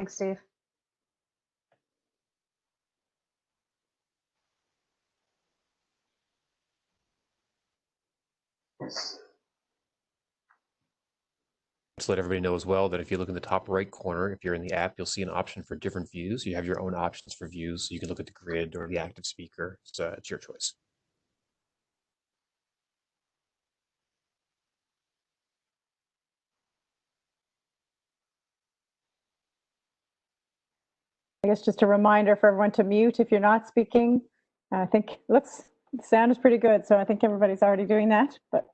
Thanks, Steve. To let everybody know as well that if you look in the top right corner, if you're in the app, you'll see an option for different views. You have your own options for views. So you can look at the grid or the active speaker. So it's your choice. I guess just a reminder for everyone to mute if you're not speaking. I think the sound is pretty good, so I think everybody's already doing that. But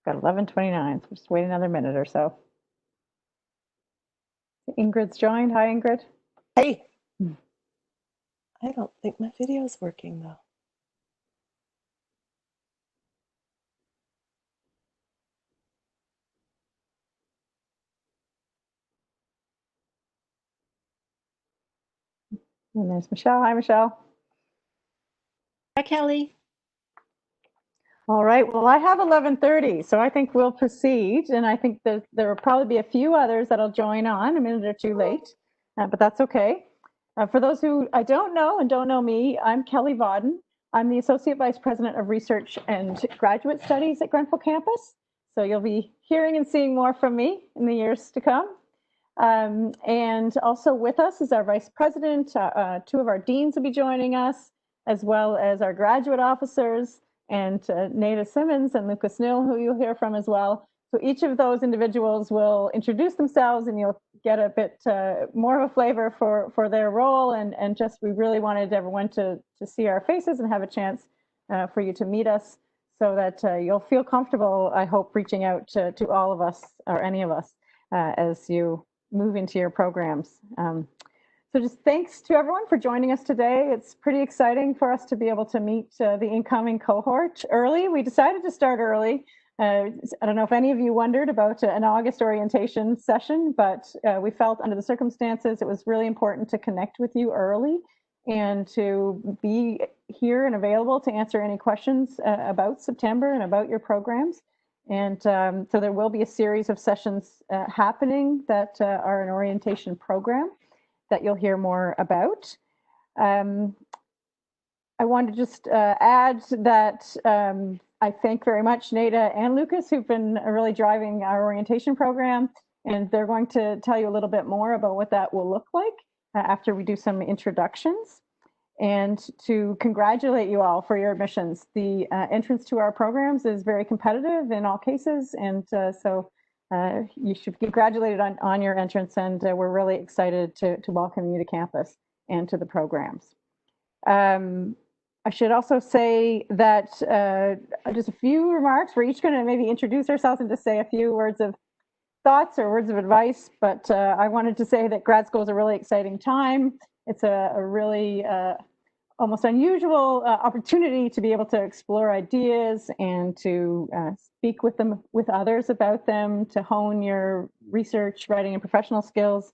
got 11:29, so just wait another minute or so. Ingrid's joined. Hi, Ingrid. Hey. I don't think my video is working though. And there's Michelle. Hi, Michelle. Hi, Kelly. All right. Well, I have 11:30, so I think we'll proceed. And I think there will probably be a few others that'll join on a minute or two late, but that's okay. For those who I don't know and don't know me, I'm Kelly Vauden. I'm the Associate Vice President of Research and Graduate Studies at Grenfell Campus. So you'll be hearing and seeing more from me in the years to come. And also with us is our Vice President. Two of our deans will be joining us, as well as our graduate officers, and Nada Simmons and Lucas Nill, who you'll hear from as well. So each of those individuals will introduce themselves and you'll get a bit more of a flavor for their role. And just, we really wanted everyone to see our faces and have a chance for you to meet us so that you'll feel comfortable, I hope, reaching out to all of us or any of us as you move into your programs. So just thanks to everyone for joining us today. It's pretty exciting for us to be able to meet the incoming cohort early. We decided to start early. I don't know if any of you wondered about an August orientation session, but we felt under the circumstances it was really important to connect with you early and to be here and available to answer any questions about September and about your programs. And so there will be a series of sessions happening that are an orientation program that you'll hear more about. I want to just add that I thank very much Nada and Lucas, who've been really driving our orientation program, and they're going to tell you a little bit more about what that will look like after we do some introductions. And to congratulate you all for your admissions. The entrance to our programs is very competitive in all cases, and so you should be congratulated on your entrance, and we're really excited to welcome you to campus and to the programs. I should also say that just a few remarks. We're each going to maybe introduce ourselves and just say a few words of thoughts or words of advice, but I wanted to say that grad school is a really exciting time. It's a really almost unusual opportunity to be able to explore ideas and to speak with others about them, to hone your research, writing, and professional skills.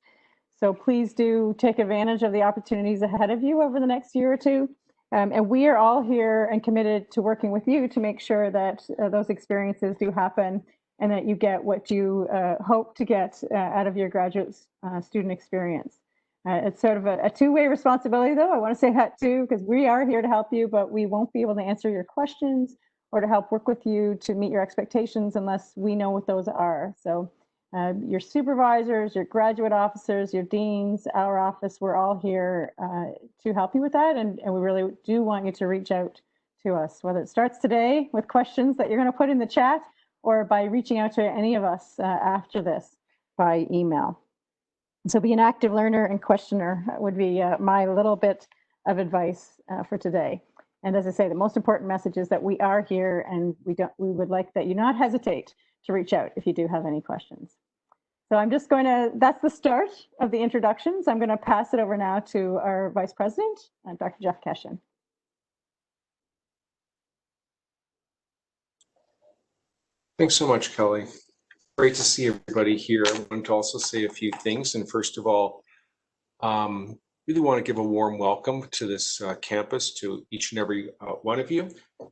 So please do take advantage of the opportunities ahead of you over the next year or two. And we are all here and committed to working with you to make sure that those experiences do happen and that you get what you hope to get out of your graduate student experience. It's sort of a two-way responsibility, though. I want to say that too, because we are here to help you, but we won't be able to answer your questions or to help work with you to meet your expectations unless we know what those are. So your supervisors, your graduate officers, your deans, our office, we're all here to help you with that. And we really do want you to reach out to us, whether it starts today with questions that you're going to put in the chat or by reaching out to any of us after this by email. So be an active learner and questioner would be my little bit of advice for today. And as I say, the most important message is that we are here, and we would like that you not hesitate to reach out if you do have any questions. So I'm just going to, that's the start of the introductions. I'm going to pass it over now to our Vice President, Dr. Jeff Keshen. Thanks so much, Kelly. Great to see everybody here. I want to also say a few things. And first of all, really want to give a warm welcome to this campus to each and every one of you,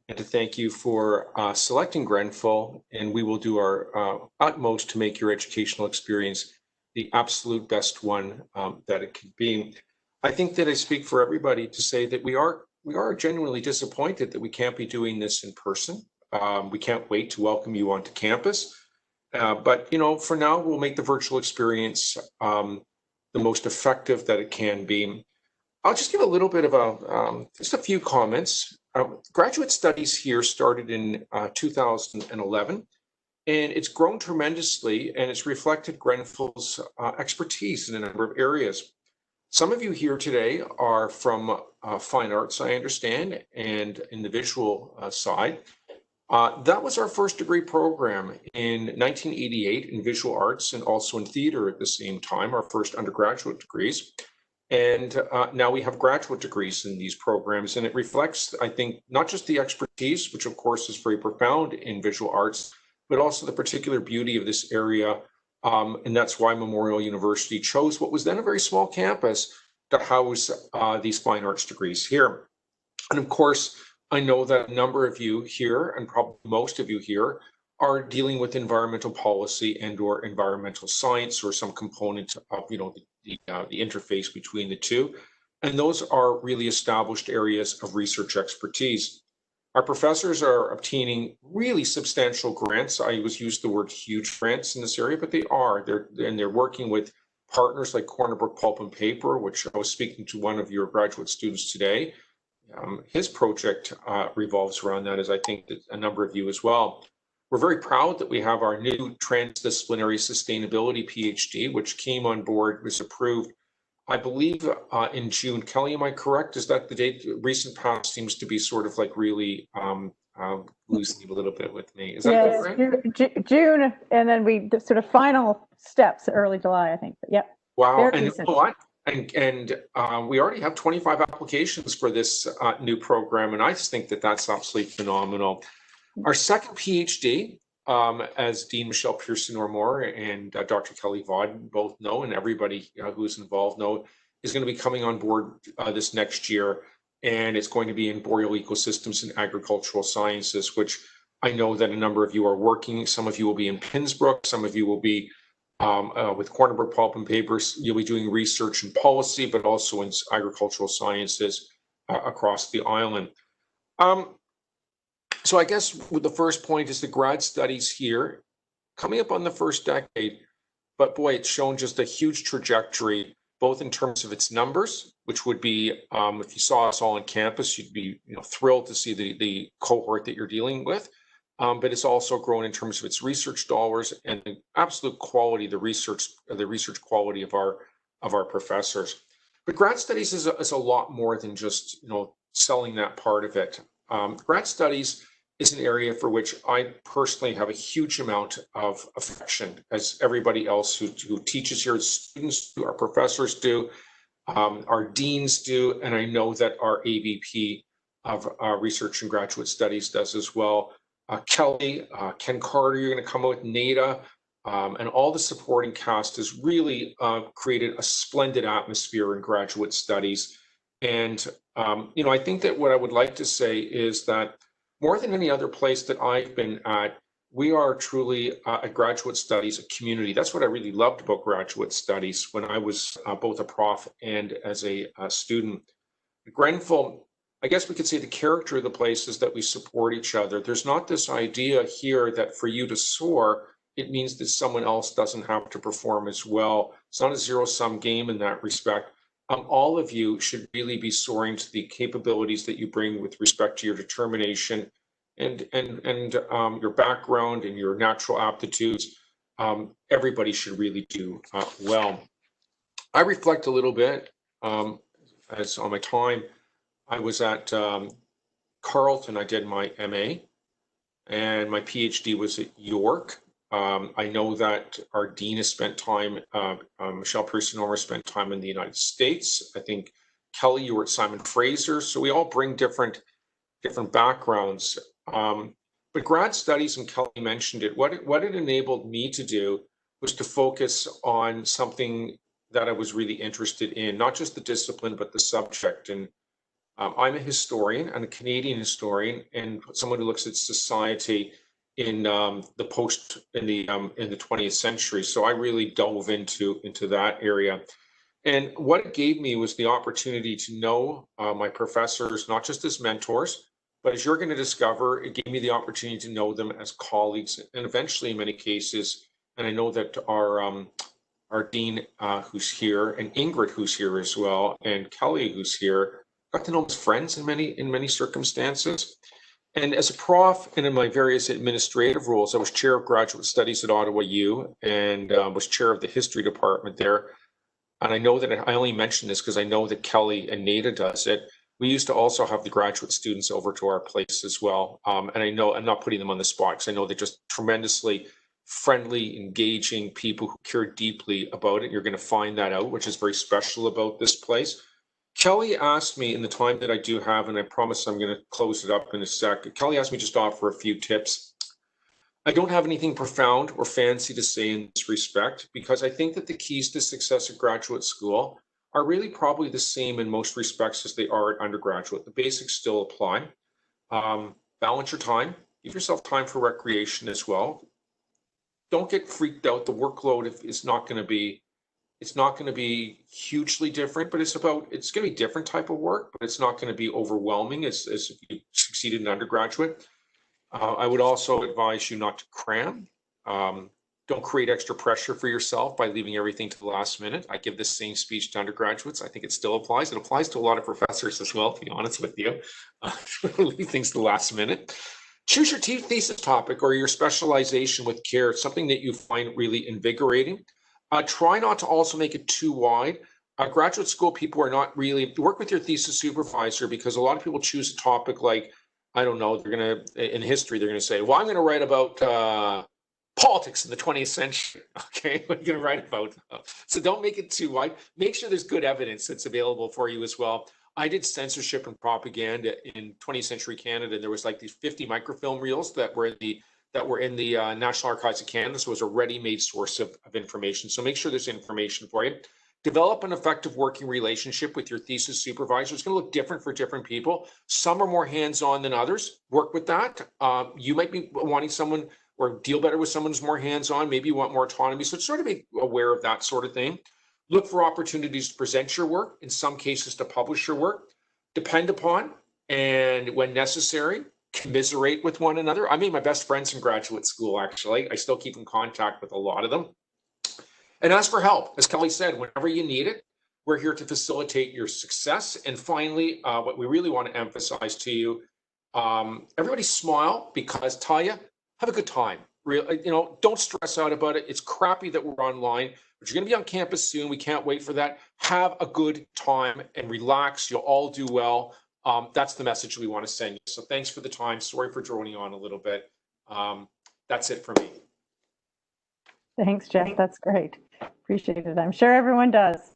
and to thank you for selecting Grenfell, and we will do our utmost to make your educational experience the absolute best one that it can be. I think that I speak for everybody to say that we are genuinely disappointed that we can't be doing this in person. We can't wait to welcome you onto campus. But, you know, for now, we'll make the virtual experience the most effective that it can be. I'll just give a little bit of just a few comments. Graduate studies here started in 2011, and it's grown tremendously, and it's reflected Grenfell's expertise in a number of areas. Some of you here today are from fine arts, I understand, and in the visual side. That was our first degree program in 1988 in visual arts and also in theater at the same time, our first undergraduate degrees. And now we have graduate degrees in these programs, and it reflects, I think, not just the expertise, which of course is very profound in visual arts, but also the particular beauty of this area. And that's why Memorial University chose what was then a very small campus to house these fine arts degrees here. And of course, I know that a number of you here, and probably most of you here, are dealing with environmental policy and/or environmental science, or some component of, you know, the interface between the two. And those are really established areas of research expertise. Our professors are obtaining really substantial grants. I always use the word huge grants in this area, but they are. They're working with partners like Cornerbrook Pulp and Paper, which I was speaking to one of your graduate students today. His project revolves around that, as I think that a number of you as well. We're very proud that we have our new Transdisciplinary Sustainability Phd, which came on board, was approved, I believe, in June. Kelly, am I correct? Is that the date? Recent past seems to be sort of like really losing a little bit with me. Is that right? June, and then the sort of final steps early July, I think. But yep. Wow. And you know what? And we already have 25 applications for this new program, and I just think that that's absolutely phenomenal. Our second PhD, as Dean Michelle Pearson-Ormore and Dr. Kelly Vauden both know, and everybody who's involved know, is going to be coming on board this next year, and it's going to be in boreal ecosystems and agricultural sciences, which I know that a number of you are working. Some of you will be in Pinsbrook, some of you will be with Cornerbrook Pulp and Papers. You'll be doing research and policy, but also in agricultural sciences across the island. So I guess the first point is the grad studies here, coming up on the first decade, but boy, it's shown just a huge trajectory, both in terms of its numbers, which would be, if you saw us all on campus, you'd be thrilled to see the cohort that you're dealing with. But it's also grown in terms of its research dollars and the absolute quality, the research quality of our professors. But grad studies is a lot more than just selling that part of it. Grad studies is an area for which I personally have a huge amount of affection, as everybody else who teaches here, students do, our professors do, our deans do, and I know that our AVP of Research and Graduate Studies does as well. Kelly, Ken Carter, you're going to come out with NADA, and all the supporting cast has really created a splendid atmosphere in graduate studies. And, I think that what I would like to say is that more than any other place that I've been at, we are truly at graduate studies, a community. That's what I really loved about graduate studies when I was both a prof and as a student. Grenfell, I guess we could say the character of the place is that we support each other. There's not this idea here that for you to soar, it means that someone else doesn't have to perform as well. It's not a zero-sum game in that respect. All of you should really be soaring to the capabilities that you bring with respect to your determination and your background and your natural aptitudes. Everybody should really do well. I reflect a little bit as on my time. I was at Carleton. I did my MA, and my PhD was at York. I know that our dean has spent time, Michelle Pearson-Ormore spent time in the United States. I think, Kelly, you were at Simon Fraser. So we all bring different backgrounds. But grad studies, and Kelly mentioned it, what it enabled me to do was to focus on something that I was really interested in, not just the discipline, but the subject. And I'm a historian, I'm a Canadian historian, and someone who looks at society in the 20th century. So I really dove into that area. And what it gave me was the opportunity to know my professors, not just as mentors, but as you're going to discover, it gave me the opportunity to know them as colleagues, and eventually, in many cases, and I know that our dean who's here, and Ingrid who's here as well, and Kelly who's here, got to know them as friends in many circumstances. And as a prof and in my various administrative roles, I was chair of graduate studies at Ottawa U and was chair of the history department there. And I know that I only mention this because I know that Kelly and Nada does it. We used to also have the graduate students over to our place as well. And I know I'm not putting them on the spot because I know they're just tremendously friendly, engaging people who care deeply about it. You're going to find that out, which is very special about this place. Kelly asked me in the time that I do have, and I promise I'm going to close it up in a sec. Kelly asked me just to offer a few tips. I don't have anything profound or fancy to say in this respect, because I think that the keys to success at graduate school are really probably the same in most respects as they are at undergraduate. The basics still apply. Balance your time. Give yourself time for recreation as well. Don't get freaked out. The workload is not going to be, it's not going to be hugely different, but it's going to be different type of work, but it's not going to be overwhelming as if you succeeded in undergraduate. I would also advise you not to cram. Don't create extra pressure for yourself by leaving everything to the last minute. I give this same speech to undergraduates. I think it still applies. It applies to a lot of professors as well, to be honest with you. Leave things to the last minute. Choose your thesis topic or your specialization with care, something that you find really invigorating. Try not to also make it too wide. Graduate school people are not really, work with your thesis supervisor, because a lot of people choose a topic like, I don't know, they're going to, in history, they're going to say, well, I'm going to write about politics in the 20th century. Okay, what are you going to write about? So don't make it too wide. Make sure there's good evidence that's available for you as well. I did censorship and propaganda in 20th century Canada. There was like these 50 microfilm reels that were in the National Archives of Canada. So it was a ready-made source of information. So make sure there's information for you. Develop an effective working relationship with your thesis supervisor. It's going to look different for different people. Some are more hands-on than others. Work with that. You might be wanting someone or deal better with someone who's more hands-on. Maybe you want more autonomy. So sort of be aware of that sort of thing. Look for opportunities to present your work, in some cases to publish your work. Depend upon, and when necessary, commiserate with one another. I made my best friends in graduate school, actually. I still keep in contact with a lot of them. And ask for help. As Kelly said, whenever you need it, we're here to facilitate your success. And finally, what we really want to emphasize to you, everybody smile, because Talia, have a good time. Don't stress out about it. It's crappy that we're online, but you're going to be on campus soon. We can't wait for that. Have a good time and relax. You'll all do well. That's the message we want to send you. So thanks for the time. Sorry for droning on a little bit. That's it for me. Thanks, Jeff. That's great. Appreciate it. I'm sure everyone does.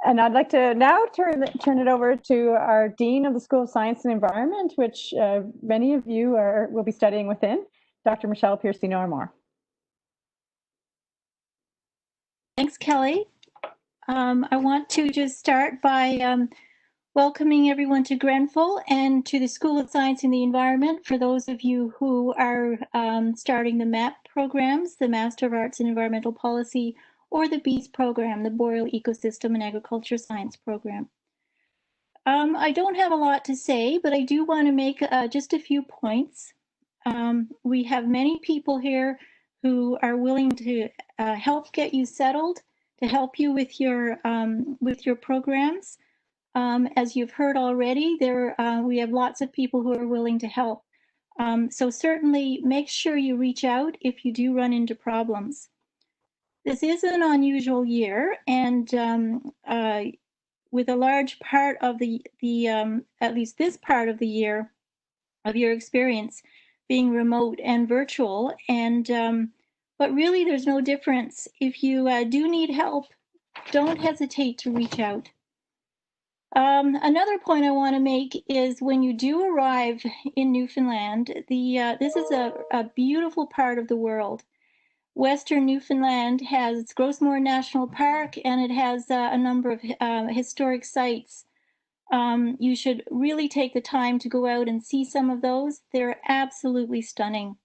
And I'd like to now turn it over to our Dean of the School of Science and Environment, which many of you will be studying within, Dr. Michelle Piercy-Normore. Thanks, Kelly. I want to just start by welcoming everyone to Grenfell and to the School of Science and the Environment. For those of you who are starting the MAP programs, the Master of Arts in Environmental Policy, or the BEAST program, the Boreal Ecosystem and Agriculture Science program. I don't have a lot to say, but I do want to make just a few points. We have many people here who are willing to help get you settled, to help you with your programs. As you've heard already, we have lots of people who are willing to help. So certainly make sure you reach out if you do run into problems. This is an unusual year, and with a large part of at least this part of the year of your experience being remote and virtual, and but really there's no difference. If you do need help, don't hesitate to reach out. Another point I want to make is when you do arrive in Newfoundland, this is a beautiful part of the world. Western Newfoundland has Grossmore National Park, and it has a number of historic sites. You should really take the time to go out and see some of those. They're absolutely stunning.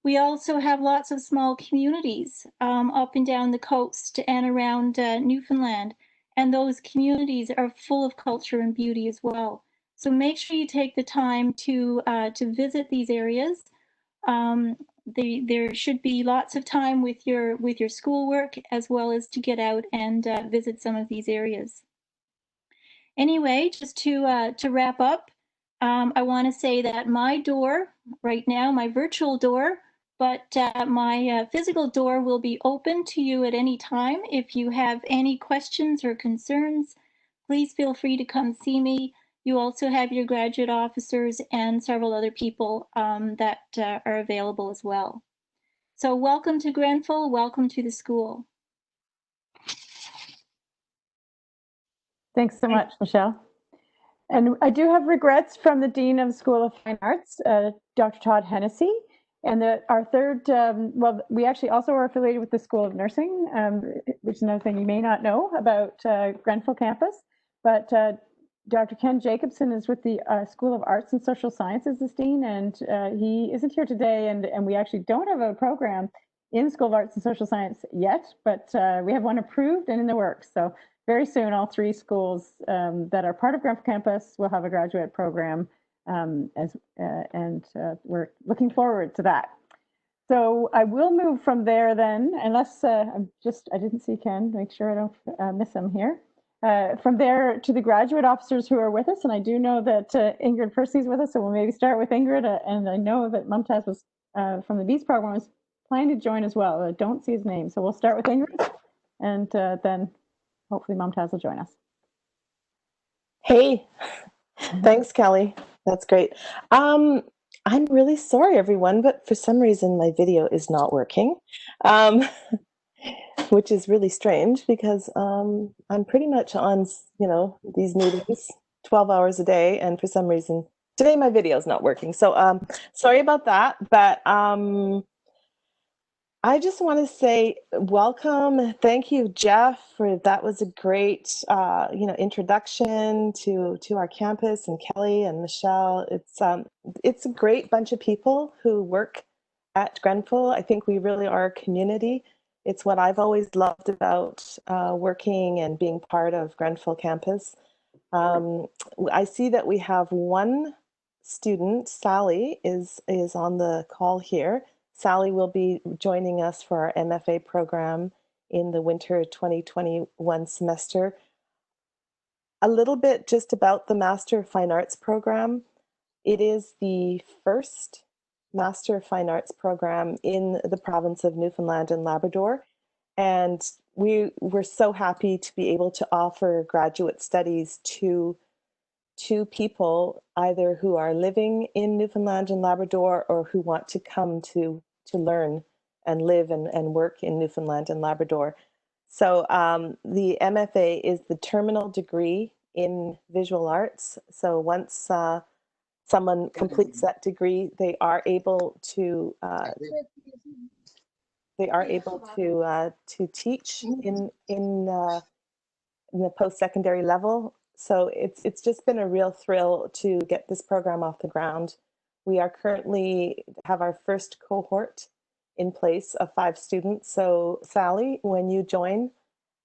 We also have lots of small communities up and down the coast and around Newfoundland, and those communities are full of culture and beauty as well. So make sure you take the time to visit these areas. There should be lots of time with your schoolwork, as well as to get out and visit some of these areas. Anyway, just to wrap up, I want to say that my door right now, my virtual door, but my physical door will be open to you at any time. If you have any questions or concerns, please feel free to come see me. You also have your graduate officers and several other people that are available as well. So welcome to Grenfell, welcome to the school. Thanks so much, Michelle. And I do have regrets from the Dean of the School of Fine Arts, Dr. Todd Hennessy, and our third, well, we actually also are affiliated with the School of Nursing, which is another thing you may not know about Grenfell Campus, but Dr. Ken Jacobson is with the School of Arts and Social Sciences as Dean, and he isn't here today, and we actually don't have a program in School of Arts and Social Science yet, but we have one approved and in the works. So very soon, all three schools that are part of Grenfell Campus will have a graduate program, and we're looking forward to that. So I will move from there then, unless I didn't see Ken, make sure I don't miss him here. From there to the graduate officers who are with us, and I do know that Ingrid Percy is with us, so we'll maybe start with Ingrid, and I know that Mumtaz was from the Beats program was planning to join as well. I don't see his name, so we'll start with Ingrid, and then hopefully Mumtaz will join us. Hey, thanks, Kelly. That's great. I'm really sorry, everyone, but for some reason my video is not working, which is really strange because I'm pretty much on, these meetings 12 hours a day, and for some reason today my video is not working. So sorry about that, but I just want to say welcome. Thank you, Jeff, for that was a great, introduction to our campus, and Kelly and Michelle. It's a great bunch of people who work at Grenfell. I think we really are a community. It's what I've always loved about working and being part of Grenfell Campus. I see that we have one student, Sally, is on the call here. Sally will be joining us for our MFA program in the winter 2021 semester. A little bit just about the Master of Fine Arts program. It is the first Master of Fine Arts program in the province of Newfoundland and Labrador. And we're so happy to be able to offer graduate studies to people either who are living in Newfoundland and Labrador or who want to come to learn and live and work in Newfoundland and Labrador. So the MFA is the terminal degree in visual arts. So once someone completes that degree, they are able to teach in the post-secondary level. So it's just been a real thrill to get this program off the ground. We are currently have our first cohort in place of 5 students. So Sally, when you join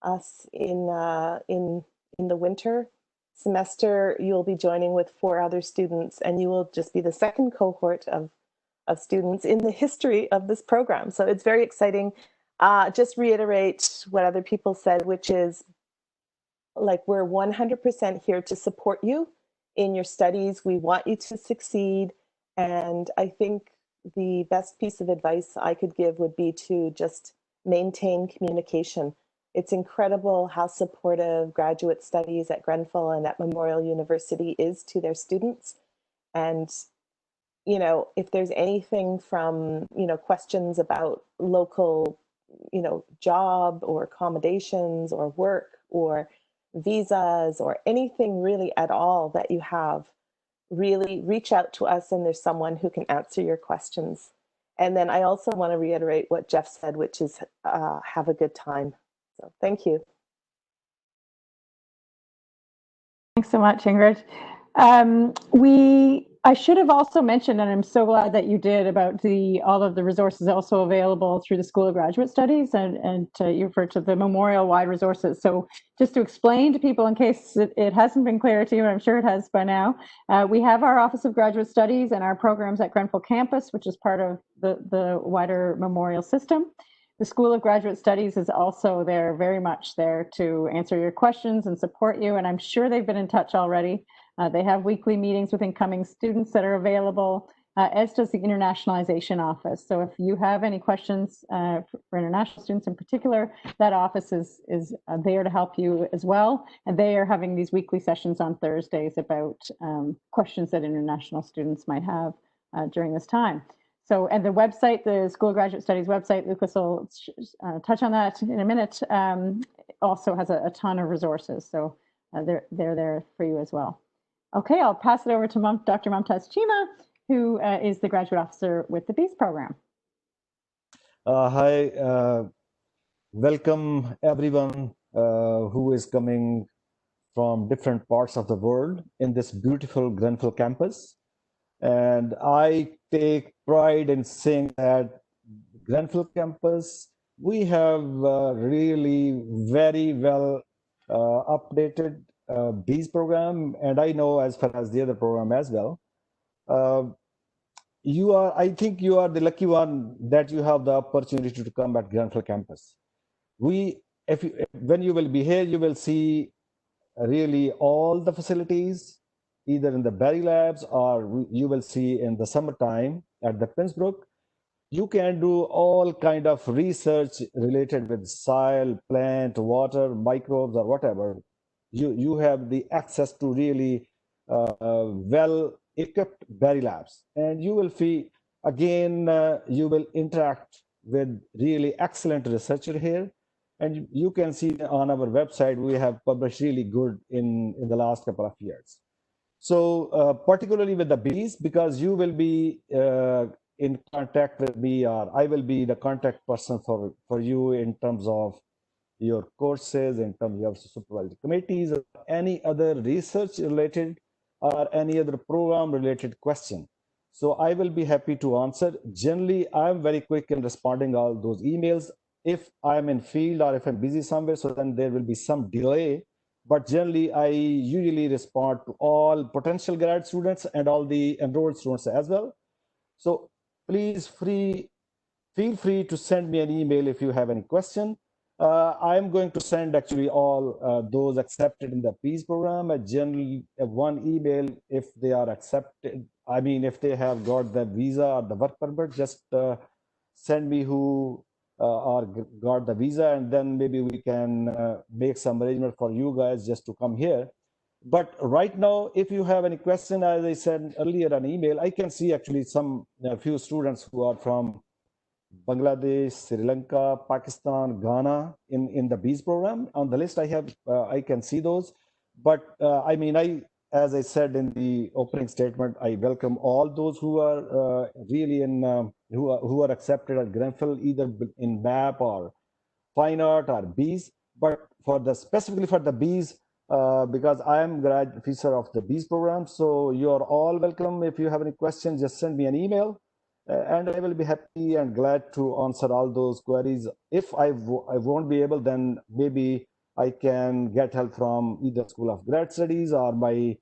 us in the winter semester, you'll be joining with 4 other students, and you will just be the second cohort of students in the history of this program. So it's very exciting. Just reiterate what other people said, which is like we're 100% here to support you in your studies. We want you to succeed. And I think the best piece of advice I could give would be to just maintain communication. It's incredible how supportive Graduate Studies at Grenfell and at Memorial University is to their students. And, if there's anything from, questions about local, job or accommodations or work or visas or anything really at all that you have, really reach out to us, and there's someone who can answer your questions. And then I also want to reiterate what Jeff said, which is have a good time. So thank you. Thanks so much, Ingrid. I should have also mentioned, and I'm so glad that you did, about all of the resources also available through the School of Graduate Studies, and you referred to the memorial-wide resources. So just to explain to people in case it hasn't been clear to you, and I'm sure it has by now, we have our Office of Graduate Studies and our programs at Grenfell Campus, which is part of the wider memorial system. The School of Graduate Studies is also there, very much there to answer your questions and support you, and I'm sure they've been in touch already. They have weekly meetings with incoming students that are available, as does the Internationalization Office. So if you have any questions for international students in particular, that office is there to help you as well. And they are having these weekly sessions on Thursdays about questions that international students might have during this time. So, and the website, the School of Graduate Studies website, Lucas will touch on that in a minute, also has a ton of resources. So they're there for you as well. Okay, I'll pass it over to Dr. Mumtaz Chima, who is the graduate officer with the BEAS program. Hi, welcome everyone who is coming from different parts of the world in this beautiful Grenfell campus. And I take pride in saying that Grenfell campus, we have really very well updated BEAS program, and I know as far as the other program as well. I think you are the lucky one that you have the opportunity to come at Grenfell campus. When you will be here, you will see really all the facilities, either in the Berry Labs or you will see in the summertime at the Pinsbrook. You can do all kind of research related with soil, plant, water, microbes, or whatever. You have the access to really well-equipped Berry Labs. And you will see, again, you will interact with really excellent researcher here. And you can see on our website, we have published really good in the last couple of years. So particularly with the BEAS, because you will be in contact with me, or I will be the contact person for you in terms of your courses, in terms of your supervisory committees, or any other research related or any other program related question. So I will be happy to answer. Generally, I'm very quick in responding all those emails. If I'm in field or if I'm busy somewhere, so then there will be some delay. But generally, I usually respond to all potential grad students and all the enrolled students as well. So please feel free to send me an email if you have any question. I'm going to send actually all those accepted in the PEAS program. Generally, one email if they are accepted. I mean, if they have got the visa or the work permit, just send me who or got the visa, and then maybe we can make some arrangement for you guys just to come here. But right now, if you have any question, as I said earlier on email, I can see actually a few students who are from Bangladesh, Sri Lanka, Pakistan, Ghana in the BEAS program. On the list I have, I can see those. But I mean, as I said in the opening statement, I welcome all those who are really who are accepted at Grenfell, either in MAP or Fine Art or BEAS. But specifically for the BEAS, because I am grad officer of the BEAS program, so you are all welcome. If you have any questions, just send me an email. And I will be happy and glad to answer all those queries. If I won't be able, then maybe I can get help from either School of Grad Studies or my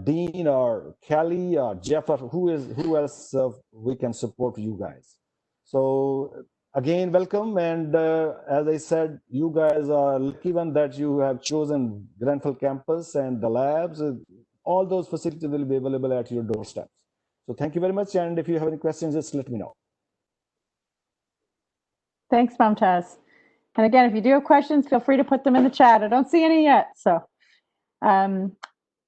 Dean or Kelly or Jeff or who else we can support you guys. So again, welcome. And as I said, you guys are lucky one that you have chosen Grenfell campus and the labs. All those facilities will be available at your doorsteps. So thank you very much. And if you have any questions, just let me know. Thanks, Mumtaz. And again, if you do have questions, feel free to put them in the chat. I don't see any yet. So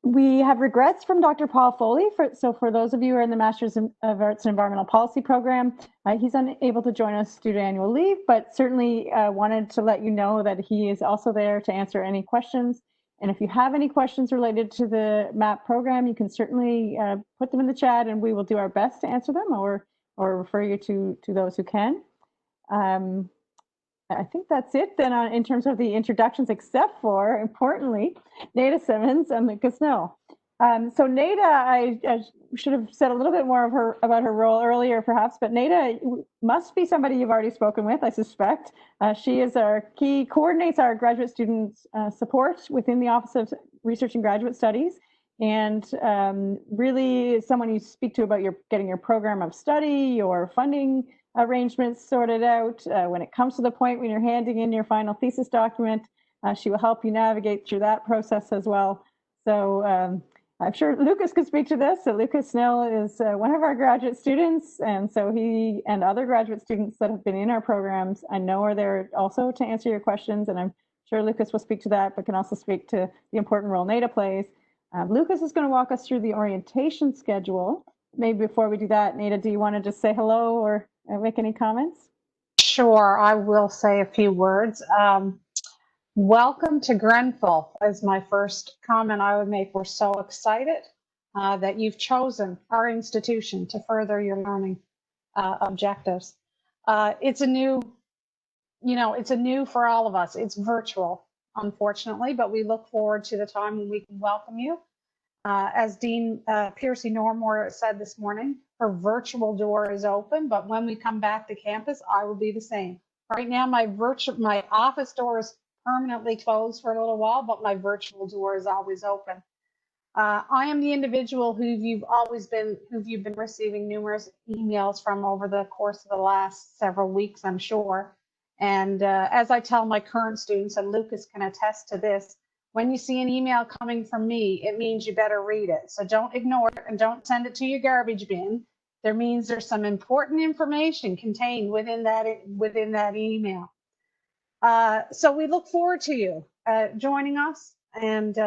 we have regrets from Dr. Paul Foley. So for those of you who are in the Masters of Arts and Environmental Policy program, he's unable to join us due to annual leave, but certainly wanted to let you know that he is also there to answer any questions. And if you have any questions related to the MAP program, you can certainly put them in the chat and we will do our best to answer them, or or refer you to those who can. I think that's it then in terms of the introductions, except for, importantly, Nada Simmons and Lucas Snow. So Nada, I should have said a little bit more about her role earlier, perhaps, but Nada must be somebody you've already spoken with, I suspect. She is coordinates our graduate students support within the Office of Research and Graduate Studies, and really someone you speak to about getting your program of study, your funding arrangements sorted out. When it comes to the point when you're handing in your final thesis document, she will help you navigate through that process as well. So I'm sure Lucas could speak to this. So Lucas Snell is one of our graduate students, and so he and other graduate students that have been in our programs, I know, are there also to answer your questions, and I'm sure Lucas will speak to that, but can also speak to the important role Nada plays. Lucas is going to walk us through the orientation schedule. Maybe before we do that, Nada, do you want to just say hello or make any comments? Sure, I will say a few words. Welcome to Grenfell is my first comment I would make. We're so excited that you've chosen our institution to further your learning objectives. It's a new for all of us. It's virtual, unfortunately, but we look forward to the time when we can welcome you. As Dean Piercy Normore said this morning, her virtual door is open, but when we come back to campus, I will be the same. Right now, my office door is permanently closed for a little while, but my virtual door is always open. I am the individual who you've been receiving numerous emails from over the course of the last several weeks, I'm sure. And as I tell my current students, and Lucas can attest to this, when you see an email coming from me, it means you better read it. So don't ignore it and don't send it to your garbage bin. There means there's some important information contained within that email. So we look forward to you joining us, and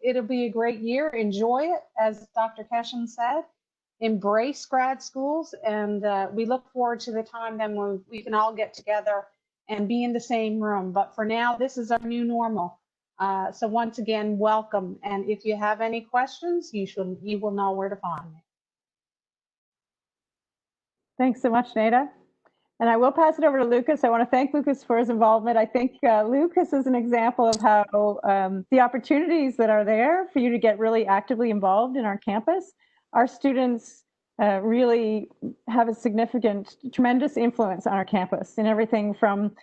it'll be a great year. Enjoy it, as Dr. Keshen said. Embrace grad schools, and we look forward to the time then when we can all get together and be in the same room. But for now, this is our new normal. So once again, welcome. And if you have any questions, you will know where to find me. Thanks so much, Nada. And I will pass it over to Lucas. I want to thank Lucas for his involvement. I think Lucas is an example of how the opportunities that are there for you to get really actively involved in our campus. Our students really have a significant, tremendous influence on our campus in everything from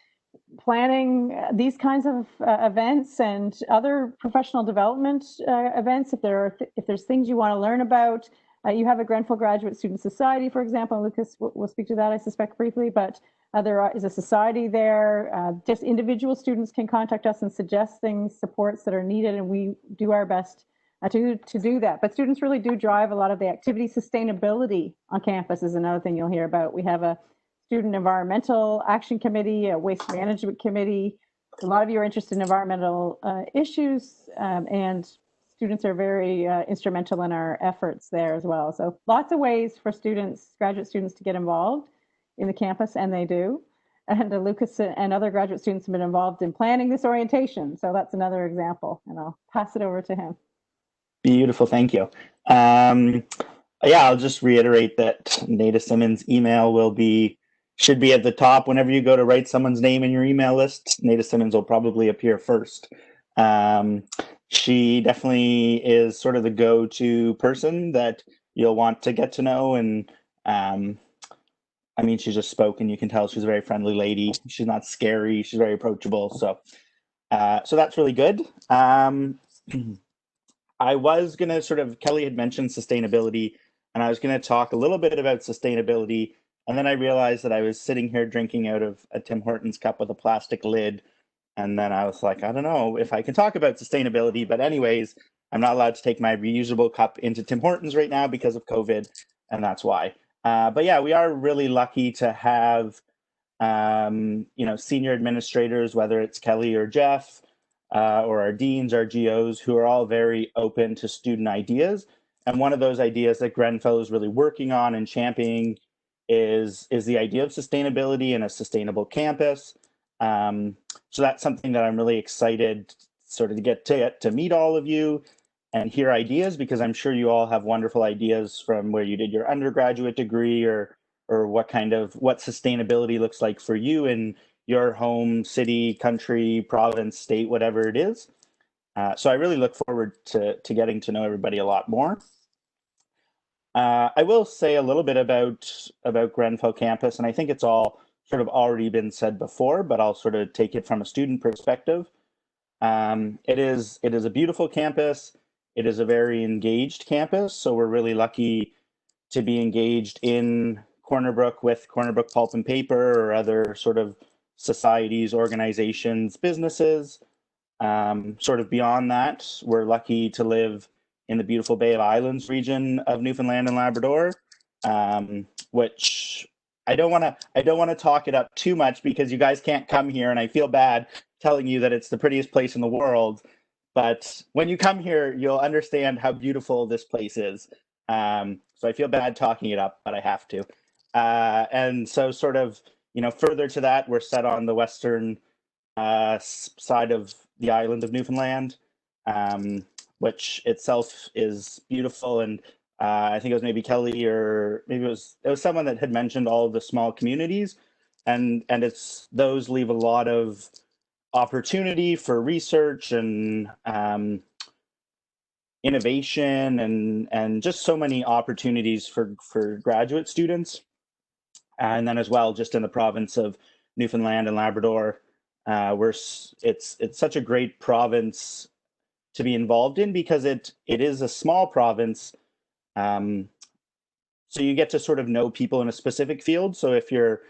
planning these kinds of events and other professional development events. If there's things you want to learn about, you have a Grenfell Graduate Student Society, for example. Lucas will speak to that, I suspect, briefly, but there is a society there. Just individual students can contact us and suggest things, supports that are needed, and we do our best to do that. But students really do drive a lot of the activity. Sustainability on campus is another thing you'll hear about. We have a Student Environmental Action Committee, a Waste Management Committee. A lot of you are interested in environmental issues, and students are very instrumental in our efforts there as well. So lots of ways for graduate students to get involved in the campus, and they do. And Lucas and other graduate students have been involved in planning this orientation. So that's another example, and I'll pass it over to him. Beautiful, thank you. Yeah, I'll just reiterate that Nada Simmons' email should be at the top. Whenever you go to write someone's name in your email list, Nada Simmons will probably appear first. She definitely is sort of the go-to person that you'll want to get to know. And I mean, she just spoke, and you can tell she's a very friendly lady. She's not scary. She's very approachable. So that's really good. I was going to Kelly had mentioned sustainability, and I was going to talk a little bit about sustainability. And then I realized that I was sitting here drinking out of a Tim Hortons cup with a plastic lid. And then I was like, I don't know if I can talk about sustainability. But anyways, I'm not allowed to take my reusable cup into Tim Hortons right now because of COVID. And that's why. But yeah, we are really lucky to have, senior administrators, whether it's Kelly or Jeff, or our deans, our GOs, who are all very open to student ideas. And one of those ideas that Grenfell is really working on and championing is the idea of sustainability and a sustainable campus. So that's something that I'm really excited sort of to get to meet all of you and hear ideas, because I'm sure you all have wonderful ideas from where you did your undergraduate degree or what sustainability looks like for you in your home, city, country, province, state, whatever it is. So I really look forward to getting to know everybody a lot more. I will say a little bit about Grenfell Campus, and I think it's all sort of already been said before, but I'll sort of take it from a student perspective. It is a beautiful campus. It is a very engaged campus, so we're really lucky to be engaged in Corner Brook with Corner Brook Pulp and Paper or other sort of societies, organizations, businesses. Sort of beyond that, we're lucky to live in the beautiful Bay of Islands region of Newfoundland and Labrador, which I don't want to talk it up too much because you guys can't come here, and I feel bad telling you that it's the prettiest place in the world. But when you come here, you'll understand how beautiful this place is. So I feel bad talking it up, but I have to. And so sort of, further to that, we're set on the western side of the island of Newfoundland, which itself is beautiful. And I think it was maybe Kelly, or maybe it was someone that had mentioned all of the small communities, and those leave a lot of opportunity for research and innovation and just so many opportunities for graduate students. And then as well, just in the province of Newfoundland and Labrador, it's such a great province to be involved in because it is a small province. So you get to sort of know people in a specific field. So if your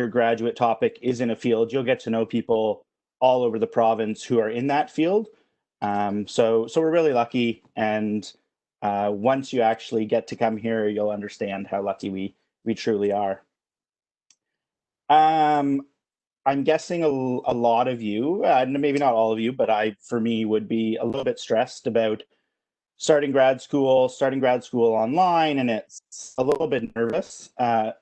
graduate topic is in a field, you'll get to know people all over the province who are in that field. So we're really lucky. And once you actually get to come here, you'll understand how lucky we truly are. I'm guessing a lot of you, maybe not all of you, but for me, would be a little bit stressed about starting grad school online, and it's a little bit nervous. I'm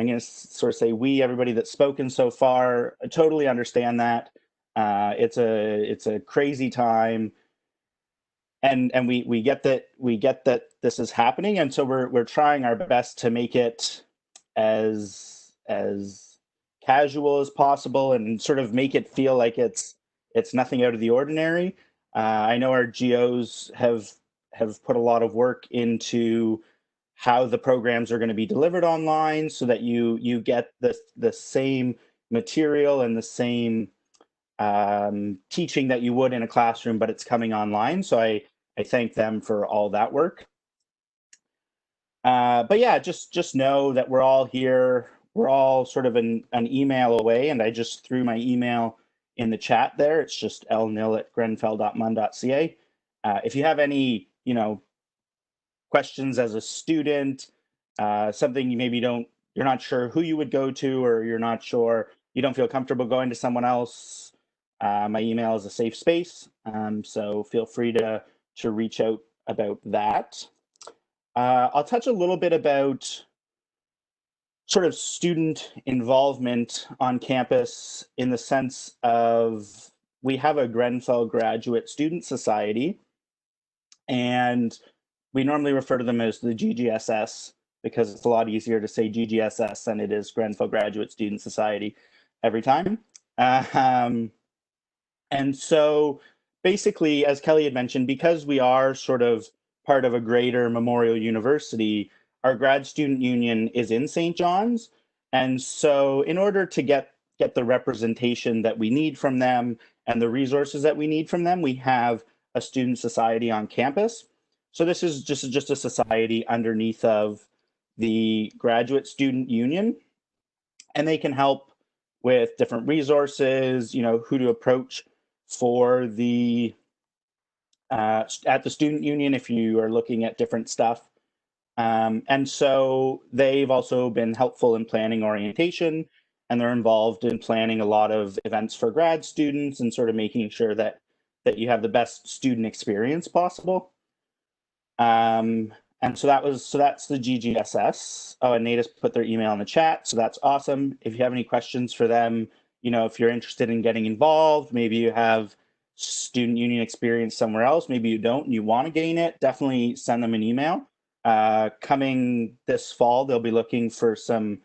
going to sort of say everybody that's spoken so far, I totally understand that. It's a crazy time, and we get that this is happening, and so we're trying our best to make it as casual as possible and sort of make it feel like it's nothing out of the ordinary. I know our GOs have put a lot of work into how the programs are going to be delivered online so that you get the same material and the same teaching that you would in a classroom, but it's coming online. So I thank them for all that work. But yeah, just know that we're all here. We're all sort of an email away, and I just threw my email in the chat there. It's just lnil@grenfell.mun.ca. If you have any, questions as a student, something you maybe you're not sure who you would go to, or you don't feel comfortable going to someone else, my email is a safe space. So feel free to reach out about that. I'll touch a little bit about sort of student involvement on campus in the sense of we have a Grenfell Graduate Student Society, and we normally refer to them as the GGSS because it's a lot easier to say GGSS than it is Grenfell Graduate Student Society every time. And so basically, as Kelly had mentioned, because we are sort of part of a greater Memorial University, our grad student union is in St. John's. And so in order to get the representation that we need from them and the resources that we need from them, we have a student society on campus. So this is just a society underneath of the graduate student union, and they can help with different resources, who to approach for the at the student union if you are looking at different stuff. And so they've also been helpful in planning orientation, and they're involved in planning a lot of events for grad students and sort of making sure that you have the best student experience possible. And so that's the GGSS. Oh, and Nate has put their email in the chat, so that's awesome. If you have any questions for them, if you're interested in getting involved, maybe you have student union experience somewhere else, maybe you don't and you want to gain it, definitely send them an email. Coming this fall, they'll be looking for some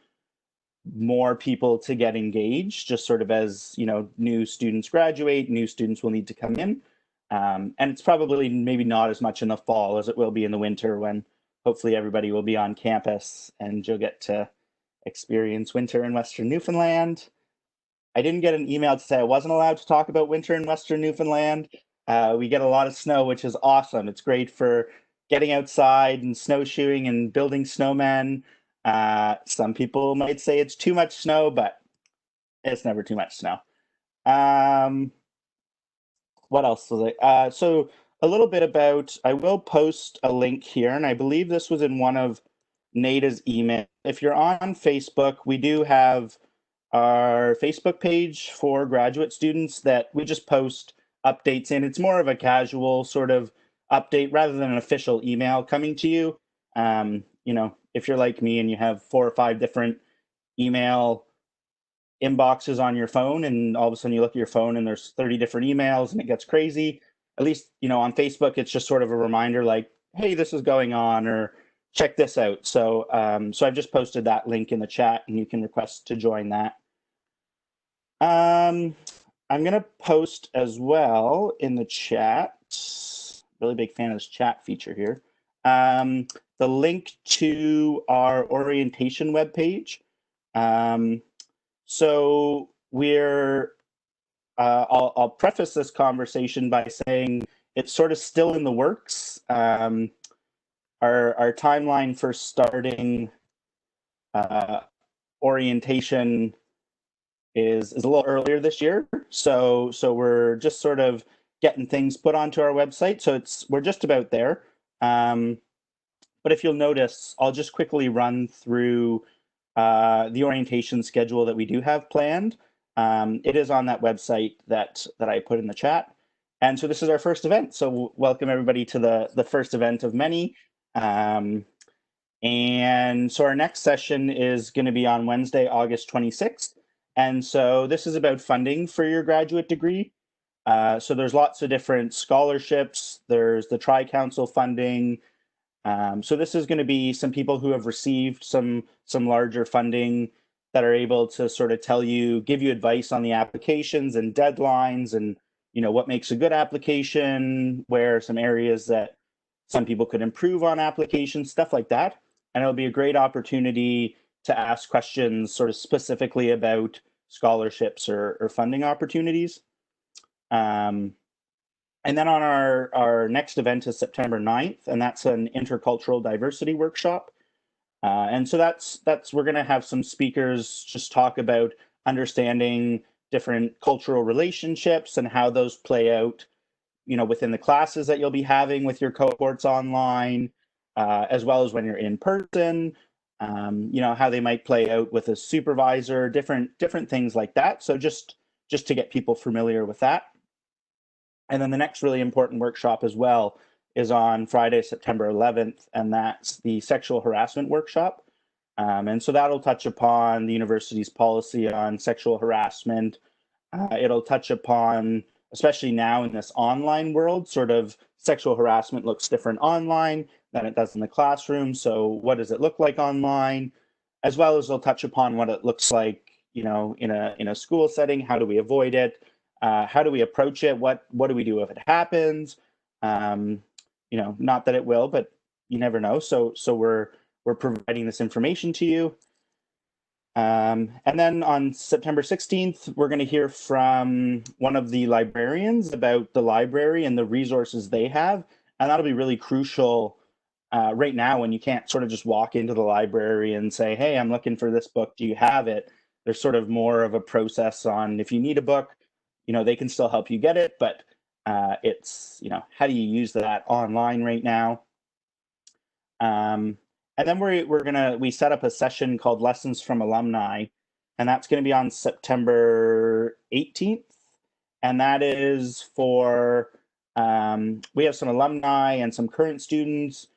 more people to get engaged, just sort of as, you know, new students graduate, new students will need to come in. And it's probably maybe not as much in the fall as it will be in the winter, when hopefully everybody will be on campus and you'll get to experience winter in Western Newfoundland. I didn't get an email to say I wasn't allowed to talk about winter in Western Newfoundland. We get a lot of snow, which is awesome. It's great for getting outside and snowshoeing and building snowmen. Some people might say it's too much snow, but it's never too much snow. What else was it? So a little bit about, I will post a link here, and I believe this was in one of Nada's email. If you're on Facebook, we do have our Facebook page for graduate students that we just post updates in. It's more of a casual sort of update rather than an official email coming to you. You know, if you're like me and you have 4 or 5 different email inboxes on your phone, and all of a sudden you look at your phone and there's 30 different emails and it gets crazy. At least, you know, on Facebook, it's just sort of a reminder like, hey, this is going on, or check this out. So, so I've just posted that link in the chat and you can request to join that. I'm going to post as well in the chat, really big fan of this chat feature here, the link to our orientation webpage. So we're, I'll preface this conversation by saying it's sort of still in the works. Our timeline for starting orientation is a little earlier this year. So we're just sort of getting things put onto our website. So we're just about there. But if you'll notice, I'll just quickly run through the orientation schedule that we do have planned. It is on that website that I put in the chat. And so this is our first event. So welcome everybody to the first event of many. And so our next session is going to be on Wednesday, August 26th. And so this is about funding for your graduate degree. So there's lots of different scholarships. There's the Tri-Council funding. So this is going to be some people who have received some larger funding that are able to sort of give you advice on the applications and deadlines, and, you know, what makes a good application, where some areas that some people could improve on applications, stuff like that. And it'll be a great opportunity to ask questions sort of specifically about scholarships or funding opportunities. And then on our next event is September 9th, and that's an intercultural diversity workshop. And so we're going to have some speakers just talk about understanding different cultural relationships and how those play out, you know, within the classes that you'll be having with your cohorts online, as well as when you're in person, you know, how they might play out with a supervisor, different things like that. So just to get people familiar with that. And then the next really important workshop as well is on Friday, September 11th, and that's the sexual harassment workshop. And so that'll touch upon the university's policy on sexual harassment. It'll touch upon, especially now in this online world, sort of sexual harassment looks different online than it does in the classroom. So what does it look like online? As well as they'll touch upon what it looks like, you know, in a school setting. How do we avoid it? How do we approach it? What do we do if it happens? You know, not that it will, but you never know. So we're providing this information to you. And then on September 16th, we're going to hear from one of the librarians about the library and the resources they have. And that'll be really crucial right now, when you can't sort of just walk into the library and say, hey, I'm looking for this book. Do you have it? There's sort of more of a process on, if you need a book, you know, they can still help you get it, but it's, you know, how do you use that online right now? And then we set up a session called Lessons from Alumni, and that's going to be on September 18th. And that is for, we have some alumni and some current students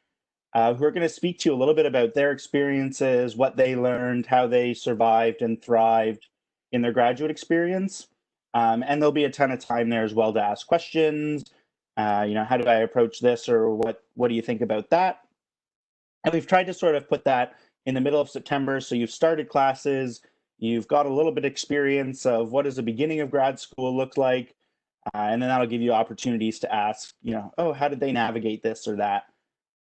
who are going to speak to you a little bit about their experiences, what they learned, how they survived and thrived in their graduate experience. And there'll be a ton of time there as well to ask questions. You know, how do I approach this, or what do you think about that? And we've tried to sort of put that in the middle of September. So you've started classes, you've got a little bit of experience of what does the beginning of grad school look like. And then that'll give you opportunities to ask, oh, how did they navigate this or that?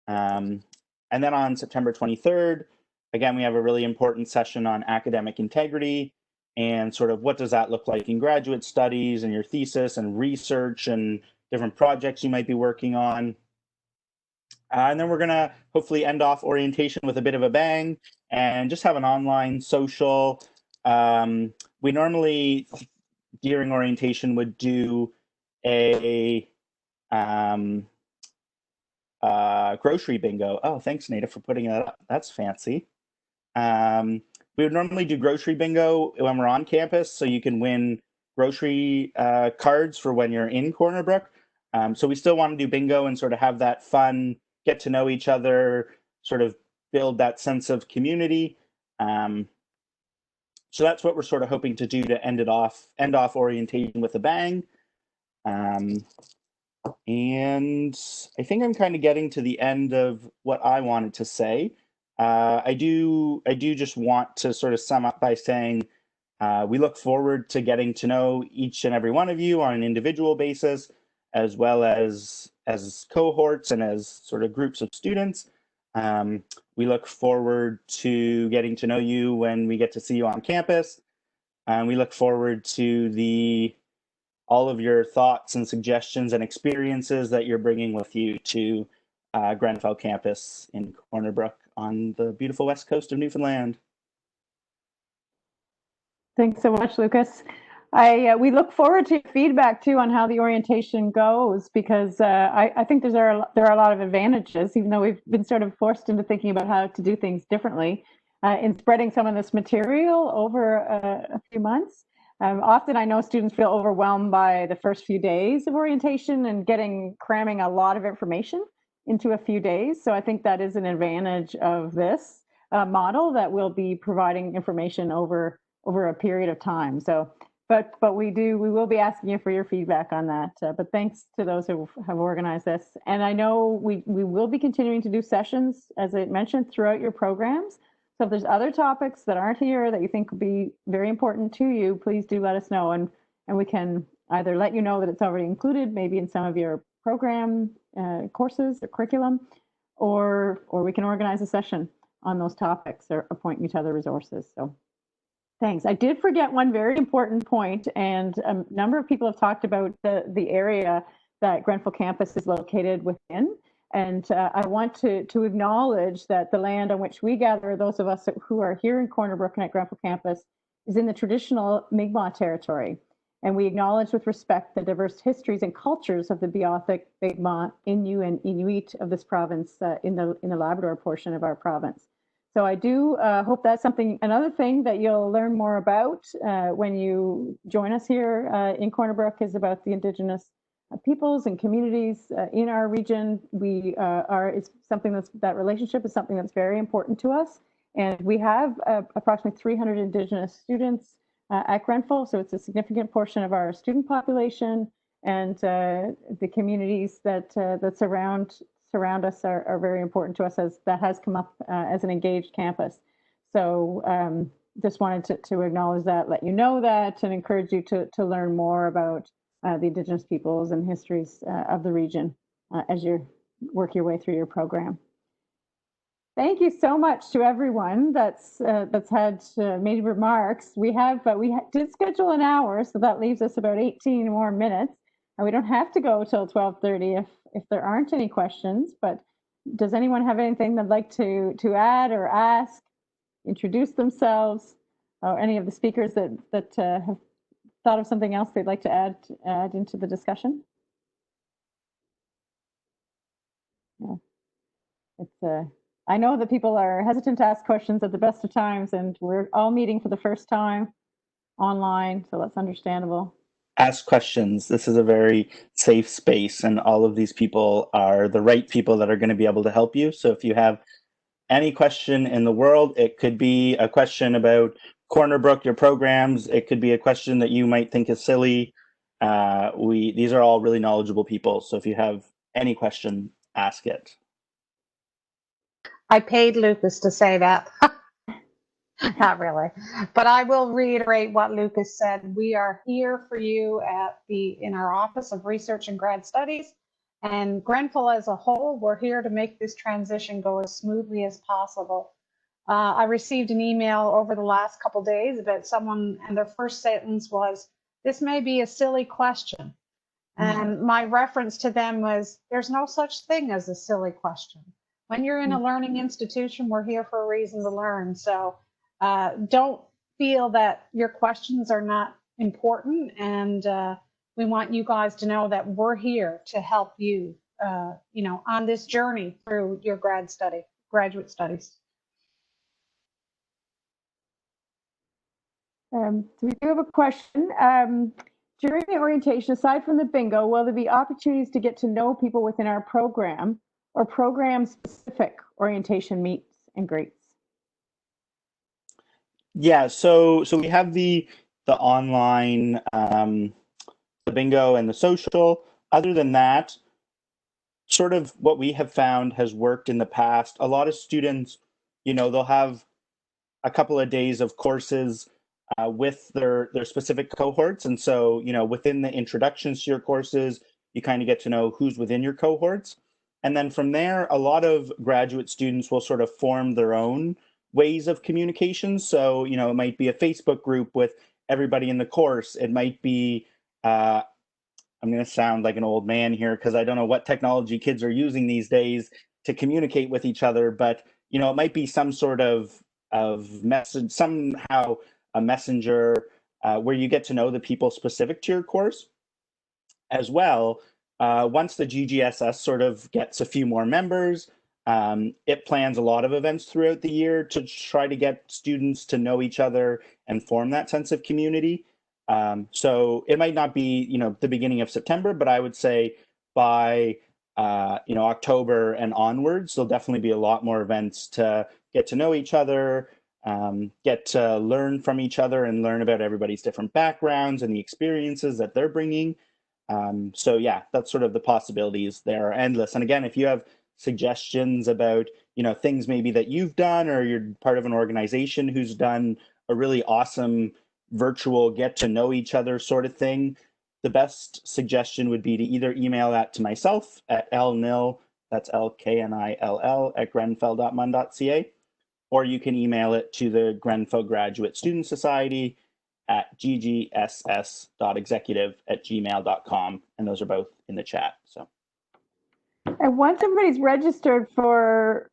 And then on September 23rd, again, we have a really important session on academic integrity and sort of what does that look like in graduate studies and your thesis and research and different projects you might be working on. And then we're going to hopefully end off orientation with a bit of a bang and just have an online social. We normally, during orientation, would do a grocery bingo. Oh, thanks, Nada, for putting that up. That's fancy. We would normally do grocery bingo when we're on campus, so you can win grocery cards for when you're in Corner Brook. So we still want to do bingo and sort of have that fun, get to know each other, sort of build that sense of community. So that's what we're sort of hoping to do to end off orientation with a bang. And I think I'm kind of getting to the end of what I wanted to say. I do just want to sort of sum up by saying we look forward to getting to know each and every one of you on an individual basis, as well as cohorts and as sort of groups of students. We look forward to getting to know you when we get to see you on campus. And we look forward to all of your thoughts and suggestions and experiences that you're bringing with you to Grenfell Campus in Corner Brook on the beautiful west coast of Newfoundland. Thanks so much, Lucas. We look forward to your feedback too on how the orientation goes, because I think there are a lot of advantages, even though we've been sort of forced into thinking about how to do things differently in spreading some of this material over a few months. Often I know students feel overwhelmed by the first few days of orientation and cramming a lot of information into a few days. So I think that is an advantage of this model, that we'll be providing information over a period of time. So, but we will be asking you for your feedback on that. But thanks to those who have organized this. And I know we will be continuing to do sessions, as I mentioned, throughout your programs. So if there's other topics that aren't here that you think would be very important to you, please do let us know, and we can either let you know that it's already included, maybe in some of your program courses or curriculum, or we can organize a session on those topics or point you to other resources. So thanks. I did forget one very important point, and a number of people have talked about the area that Grenfell Campus is located within. And I want to acknowledge that the land on which we gather, those of us who are here in Corner Brook and at Grenfell Campus, is in the traditional Mi'kmaq territory. And we acknowledge with respect the diverse histories and cultures of the Beothuk, Mi'kmaq, Innu, and Inuit of this province in the Labrador portion of our province. So I do hope that's another thing that you'll learn more about when you join us here in Corner Brook, is about the Indigenous peoples and communities in our region. It's something that relationship is something that's very important to us. And we have approximately 300 Indigenous students at Grenfell, so it's a significant portion of our student population, and the communities that surround us are very important to us, as that has come up as an engaged campus. So just wanted to acknowledge that, let you know that, and encourage you to learn more about the Indigenous peoples and histories of the region as you work your way through your program. Thank you so much to everyone that's had made remarks. We did schedule an hour, so that leaves us about 18 more minutes, and we don't have to go till 12:30 if there aren't any questions. But does anyone have anything they'd like to add or ask, introduce themselves, or any of the speakers that have thought of something else they'd like to add into the discussion? Yeah. It's I know that people are hesitant to ask questions at the best of times, and we're all meeting for the first time online, so that's understandable. Ask questions. This is a very safe space, and all of these people are the right people that are going to be able to help you. So if you have any question in the world, it could be a question about Corner Brook, your programs. It could be a question that you might think is silly. These are all really knowledgeable people. So if you have any question, ask it. I paid Lucas to say that. Not really, but I will reiterate what Lucas said. We are here for you in our Office of Research and Grad Studies, and Grenfell as a whole. We're here to make this transition go as smoothly as possible. I received an email over the last couple days about someone, and their first sentence was, "This may be a silly question." And my reference to them was, there's no such thing as a silly question. When you're in a learning institution, we're here for a reason to learn. So don't feel that your questions are not important. And we want you guys to know that we're here to help you, on this journey through your graduate studies. So we do have a question. During the orientation, aside from the bingo, will there be opportunities to get to know people within our program or program-specific orientation meets and greets? Yeah, so we have the online, the bingo and the social. Other than that, sort of what we have found has worked in the past. A lot of students, they'll have a couple of days of courses with their specific cohorts. And so, within the introductions to your courses, you kind of get to know who's within your cohorts. And then from there, a lot of graduate students will sort of form their own ways of communication. So, it might be a Facebook group with everybody in the course. It might be, I'm going to sound like an old man here because I don't know what technology kids are using these days to communicate with each other, but, it might be some sort of message, somehow a messenger where you get to know the people specific to your course as well. Once the GGSS sort of gets a few more members, it plans a lot of events throughout the year to try to get students to know each other and form that sense of community. So it might not be, the beginning of September, but I would say by, October and onwards, there'll definitely be a lot more events to get to know each other, get to learn from each other and learn about everybody's different backgrounds and the experiences that they're bringing. So yeah, that's sort of the possibilities there are endless. And again, if you have suggestions about, things maybe that you've done, or you're part of an organization who's done a really awesome virtual get to know each other sort of thing, the best suggestion would be to either email that to myself at lnill, that's LKNILL at grenfell.mun.ca, or you can email it to the Grenfell Graduate Student Society at ggss.executive@gmail.com. And those are both in the chat. So. And once everybody's registered for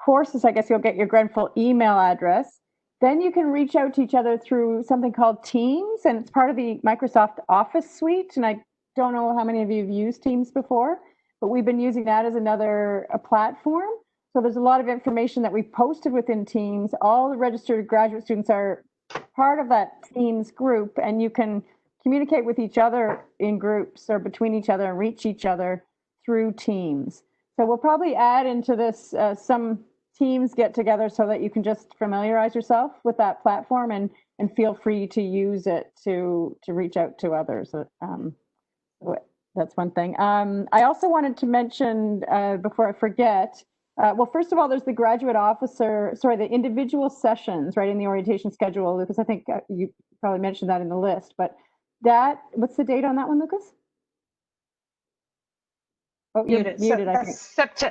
courses, I guess you'll get your Grenfell email address. Then you can reach out to each other through something called Teams, and it's part of the Microsoft Office suite. And I don't know how many of you have used Teams before, but we've been using that as another platform. So there's a lot of information that we've posted within Teams. All the registered graduate students are part of that Teams group, and you can communicate with each other in groups or between each other and reach each other through Teams. So we'll probably add into this some Teams get together so that you can just familiarize yourself with that platform and feel free to use it to reach out to others. So that's one thing. I also wanted to mention before I forget, well, first of all, there's the the individual sessions, right, in the orientation schedule, Lucas. I think you probably mentioned that in the list, but what's the date on that one, Lucas? Oh, you're muted, I think.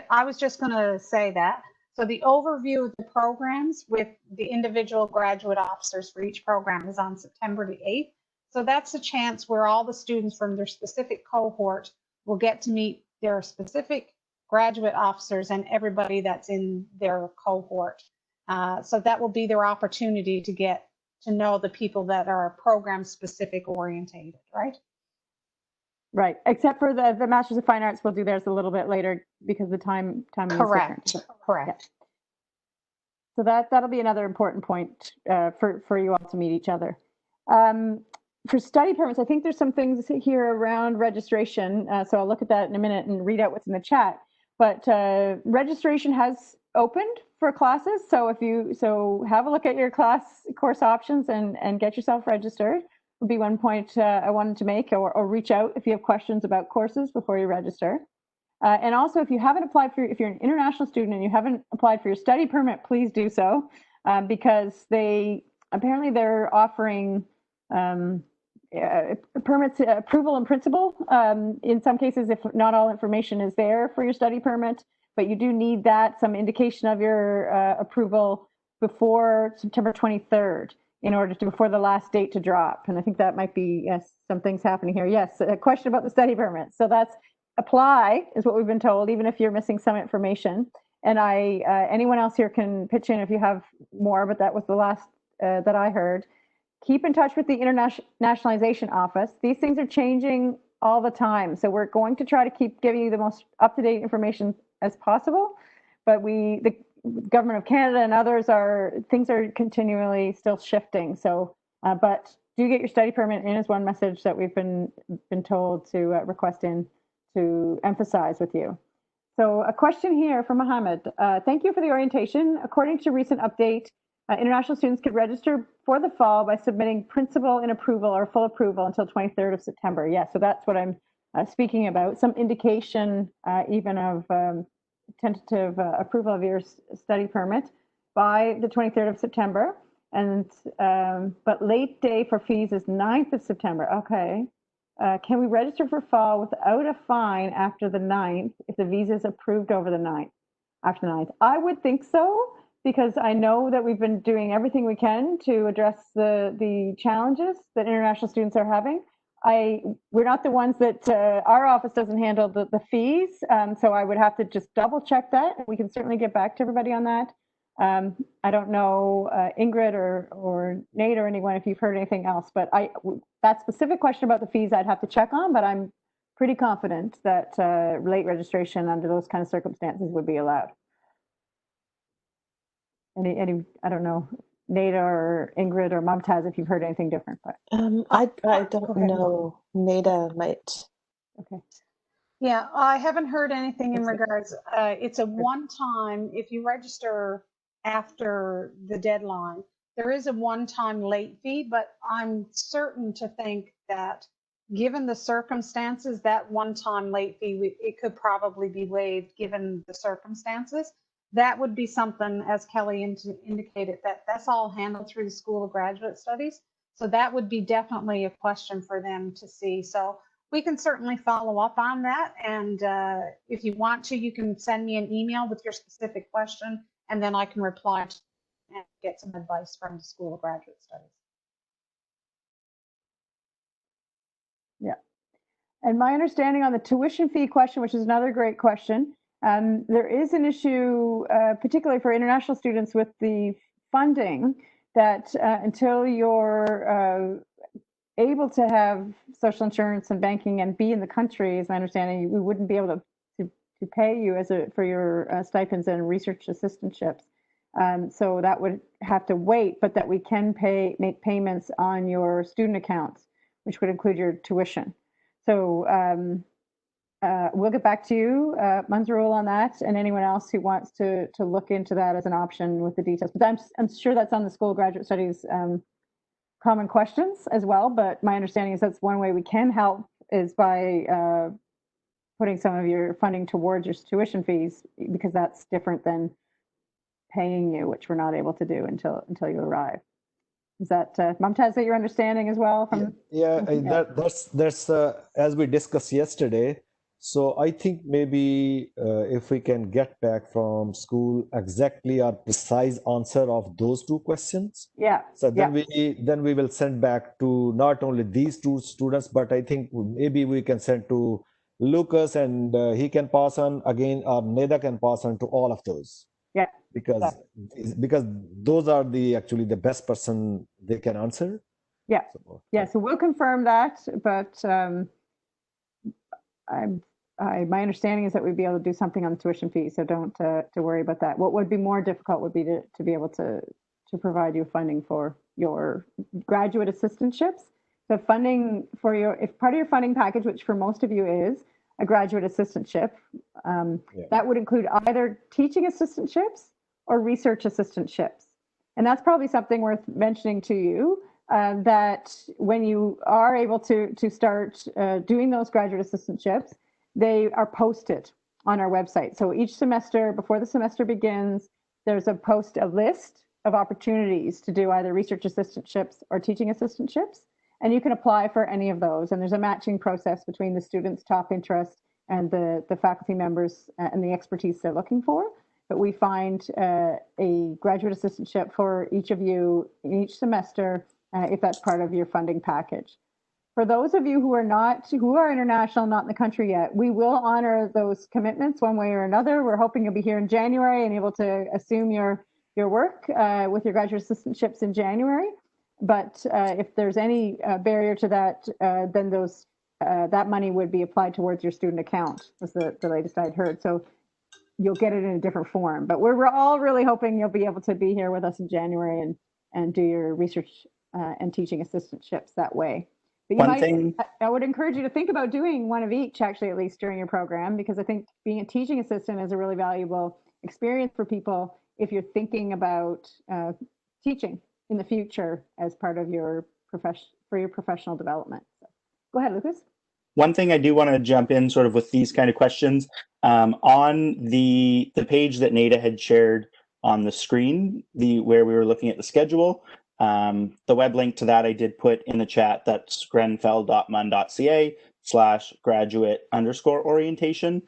I was just going to say that. So the overview of the programs with the individual graduate officers for each program is on September the 8th. So that's a chance where all the students from their specific cohort will get to meet their specific graduate officers and everybody that's in their cohort. So that will be their opportunity to get to know the people that are program specific orientated, right? Right, except for the Masters of Fine Arts, we'll do theirs a little bit later because the time Correct. is different. Correct. Yeah. So that'll be another important point for you all to meet each other. For study permits, I think there's some things here around registration. So I'll look at that in a minute and read out what's in the chat. But registration has opened for classes. So have a look at your course options and get yourself registered. Would be one point I wanted to make, or reach out if you have questions about courses before you register. And also, if you haven't applied for, if you're an international student and you haven't applied for your study permit, please do so, because apparently they're offering permits, approval in principle. In some cases, if not all information is there for your study permit, but you do need some indication of your approval before September 23rd in order to, before the last date to drop. And I think that might be, yes, some things happening here. Yes, a question about the study permit. So that's apply is what we've been told, even if you're missing some information. And anyone else here can pitch in if you have more, but that was the last that I heard. Keep in touch with the Internationalization Office. These things are changing all the time. So we're going to try to keep giving you the most up-to-date information as possible. But the Government of Canada and others things are continually still shifting. So, but do get your study permit in is one message that we've been told to request in to emphasize with you. So a question here from Mohammed. Thank you for the orientation. According to recent update, international students could register for the fall by submitting principal in approval or full approval until 23rd of September. Yeah, so that's what I'm speaking about. Some indication even of tentative approval of your study permit by the 23rd of September. And but late day for fees is 9th of September. Okay. Can we register for fall without a fine after the 9th if the visa is approved over the 9th, after the 9th? I would think so, because I know that we've been doing everything we can to address the challenges that international students are having. We're not the ones that, our office doesn't handle the fees, so I would have to just double check that. We can certainly get back to everybody on that. I don't know, Ingrid or Nate or anyone, if you've heard anything else, but that specific question about the fees I'd have to check on, but I'm pretty confident that late registration under those kind of circumstances would be allowed. Any I don't know, Nate or Ingrid or Mumtaz, if you've heard anything different. But I don't know. Nada might. Okay. Yeah, I haven't heard anything in regards. It's a one-time, if you register after the deadline, there is a one-time late fee, but I'm certain to think that given the circumstances, that one-time late fee, it could probably be waived given the circumstances. That would be something, as Kelly indicated, that's all handled through the School of Graduate Studies. So that would be definitely a question for them to see. So we can certainly follow up on that. And if you want to, you can send me an email with your specific question, and then I can reply to and get some advice from the School of Graduate Studies. Yeah. And my understanding on the tuition fee question, which is another great question, there is an issue, particularly for international students, with the funding that until you're able to have social insurance and banking and be in the country, is my understanding, we wouldn't be able to pay you for your stipends and research assistantships. So that would have to wait, but that we can make payments on your student accounts, which would include your tuition. So we'll get back to you, Manzarul, on that, and anyone else who wants to look into that as an option with the details. But I'm sure that's on the School of Graduate Studies common questions as well. But my understanding is that's one way we can help is by putting some of your funding towards your tuition fees, because that's different than paying you, which we're not able to do until you arrive. Is that Mumtaz, is that your understanding as well? That's as we discussed yesterday. So I think maybe if we can get back from school exactly our precise answer of those two questions. Yeah. So then we will send back to not only these two students, but I think maybe we can send to Lucas, and he can pass on again, or Neda can pass on to all of those. Yeah. Because those are actually the best person they can answer. Yeah. So we'll confirm that, but my understanding is that we'd be able to do something on the tuition fee, so don't to worry about that. What would be more difficult would be to be able to provide you funding for your graduate assistantships. So funding for if part of your funding package, which for most of you is a graduate assistantship, that would include either teaching assistantships or research assistantships. And that's probably something worth mentioning to you, that when you are able to start doing those graduate assistantships, they are posted. on our website. So each semester, before the semester begins, there's a list of opportunities to do either research assistantships or teaching assistantships. And you can apply for any of those. And there's a matching process between the students' top interest and the faculty members and the expertise they're looking for. But we find a graduate assistantship for each of you in each semester if that's part of your funding package. For those of you who are international, not in the country yet, we will honor those commitments one way or another. We're hoping you'll be here in January and able to assume your work with your graduate assistantships in January. But if there's any barrier to that, then that money would be applied towards your student account, was the latest I'd heard. So you'll get it in a different form. But we're all really hoping you'll be able to be here with us in January and do your research and teaching assistantships that way. But I would encourage you to think about doing one of each, actually, at least during your program, because I think being a teaching assistant is a really valuable experience for people if you're thinking about teaching in the future as part of your professional development. So, go ahead, Lucas. One thing I do want to jump in sort of with these kind of questions, on the page that Nada had shared on the screen, where we were looking at the schedule, the web link to that I did put in the chat. That's grenfell.mun.ca/graduate_orientation.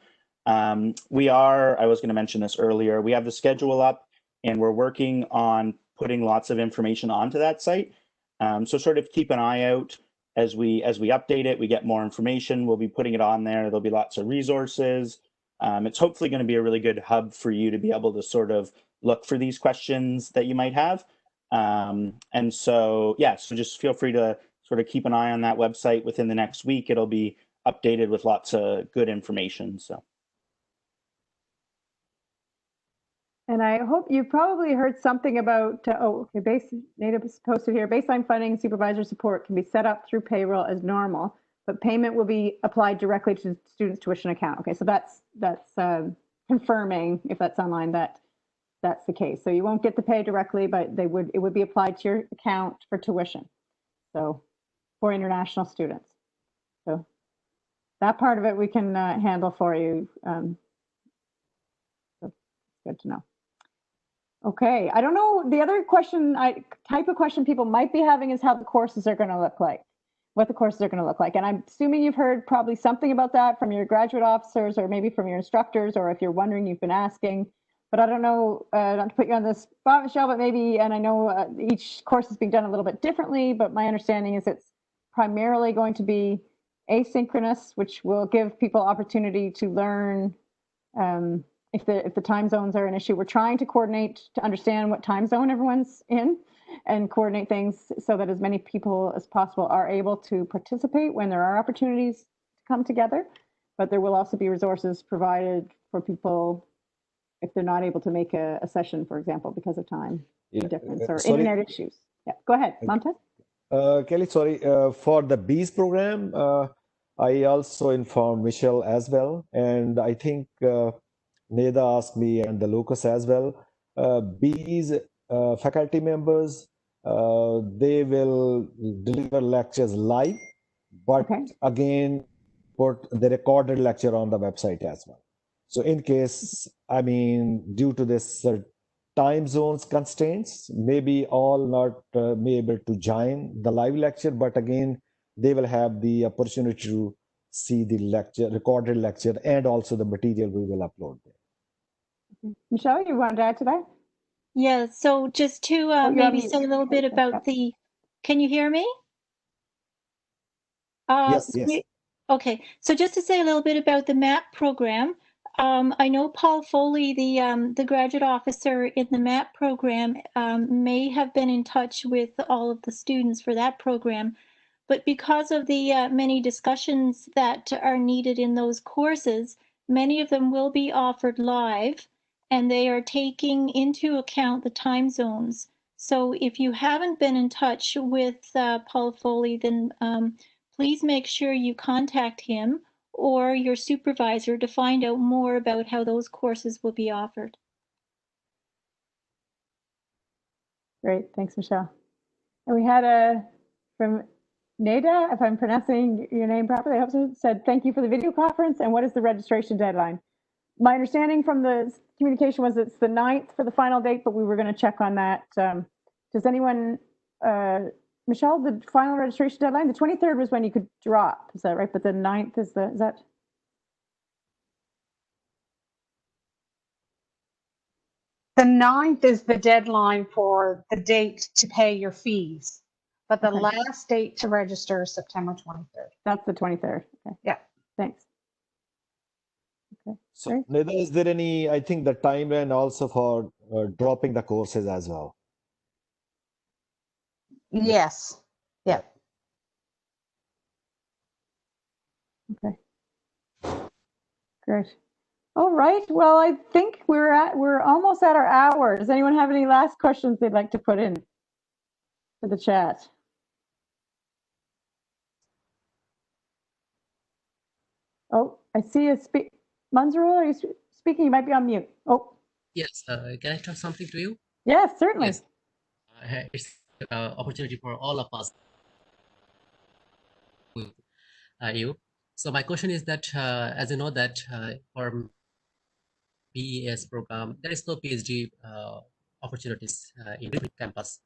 I was going to mention this earlier, we have the schedule up and we're working on putting lots of information onto that site. So sort of keep an eye out as we update it, we get more information, we'll be putting it on there. There'll be lots of resources. It's hopefully going to be a really good hub for you to be able to sort of look for these questions that you might have. And so, yeah, so just feel free to sort of keep an eye on that website. Within the next week, it'll be updated with lots of good information. So. And I hope you've probably heard something about, Native posted here, baseline funding and supervisor support can be set up through payroll as normal, but payment will be applied directly to the student's tuition account. Okay, so that's confirming, if that's online, that that's the case. So you won't get the pay directly, but it would be applied to your account for tuition. So for international students. So that part of it we can handle for you. So good to know. Okay, I don't know, the other type of question people might be having is how the courses are going to look like, what the courses are going to look like. And I'm assuming you've heard probably something about that from your graduate officers or maybe from your instructors, or if you're wondering, you've been asking. But I don't know, not to put you on the spot, Michelle, but maybe, and I know each course is being done a little bit differently, but my understanding is it's primarily going to be asynchronous, which will give people opportunity to learn if the time zones are an issue. We're trying to coordinate to understand what time zone everyone's in and coordinate things so that as many people as possible are able to participate when there are opportunities to come together. But there will also be resources provided for people if they're not able to make a session, for example, because of time difference or internet issues. Yeah, go ahead, Montez. Kelly, sorry, for the Bees program, I also informed Michelle as well, and I think Neda asked me and the Lucas as well. Bees faculty members, they will deliver lectures live, but again, put the recorded lecture on the website as well. So in case, I mean, due to this time zones constraints, maybe all not be able to join the live lecture, but again, they will have the opportunity to see the lecture, recorded lecture, and also the material we will upload there. Michelle, you wanted to add to that? Yeah, so just to maybe say a little bit about can you hear me? Yes. Okay, so just to say a little bit about the MAP program. I know Paul Foley, the graduate officer in the MAP program, may have been in touch with all of the students for that program, but because of the many discussions that are needed in those courses, many of them will be offered live, and they are taking into account the time zones. So if you haven't been in touch with Paul Foley, then please make sure you contact him or your supervisor to find out more about how those courses will be offered. Great, thanks, Michelle. And we had from Neda, if I'm pronouncing your name properly, I hope so, said, thank you for the video conference, and what is the registration deadline? my understanding from the communication was it's the 9th for the final date, but we were going to check on that. Does anyone, Michelle, the final registration deadline, the 23rd was when you could drop, is that right? But the 9th is that? The 9th is the deadline for the date to pay your fees, but the Okay. last date to register is September 23rd. That's the 23rd. Okay. Yeah. Thanks. Okay. So, Great. Nida, is there any, I think the timeline also for dropping the courses as well? Yes. Yeah. Okay. Great. All right. Well, I think we're almost at our hour. Does anyone have any last questions they'd like to put in to the chat? Oh, I see a Manzarul, are you speaking? You might be on mute. Oh. Yes, can I talk something to you? Yes, certainly. Yes. It's an opportunity for all of us. You. So my question is that, as you know that for BES program, there is no PhD opportunities in campus.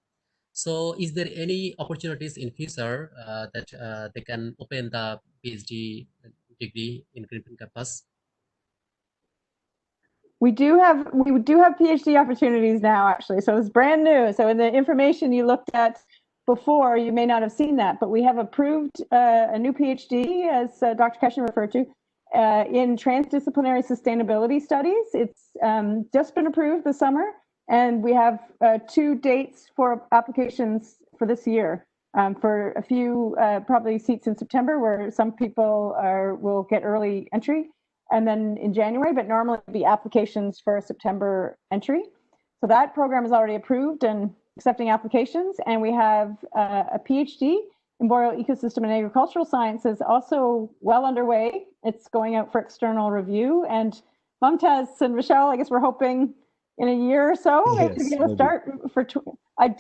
So is there any opportunities in future that they can open the PhD degree in Greenfield campus? We do have PhD opportunities now, actually. So it's brand new. So in the information you looked at before, you may not have seen that, but we have approved a new PhD, as Dr. Keshen referred to, in Transdisciplinary Sustainability Studies. It's just been approved this summer, and we have 2 dates for applications for this year. For a few probably seats in September, where some people will get early entry, and then in January, but normally it'd be applications for a September entry. So that program is already approved and accepting applications. And we have a PhD in Boreal Ecosystem and Agricultural Sciences also well underway. It's going out for external review. And Mumtaz and Michelle, I guess we're hoping in a year or so, maybe to be able to start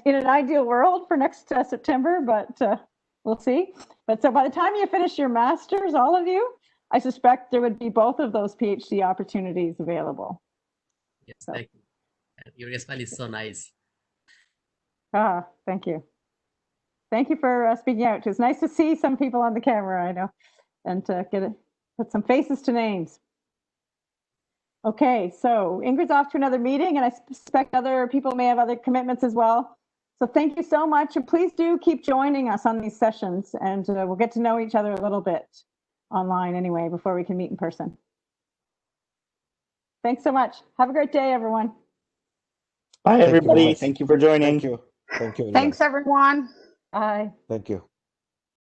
in an ideal world for next September, but we'll see. But so by the time you finish your master's, all of you, I suspect there would be both of those PhD opportunities available. Yes, so. Thank you. Your smile is so nice. Thank you. Thank you for speaking out. It's nice to see some people on the camera, I know, and to put some faces to names. Okay, so Ingrid's off to another meeting, and I suspect other people may have other commitments as well. So thank you so much, and please do keep joining us on these sessions, and we'll get to know each other a little bit online anyway before we can meet in person. Thanks so much. Have a great day, everyone. Bye, everybody. Thank you for joining. Thank you. Thank you. Thanks, everyone. Bye. Thank you.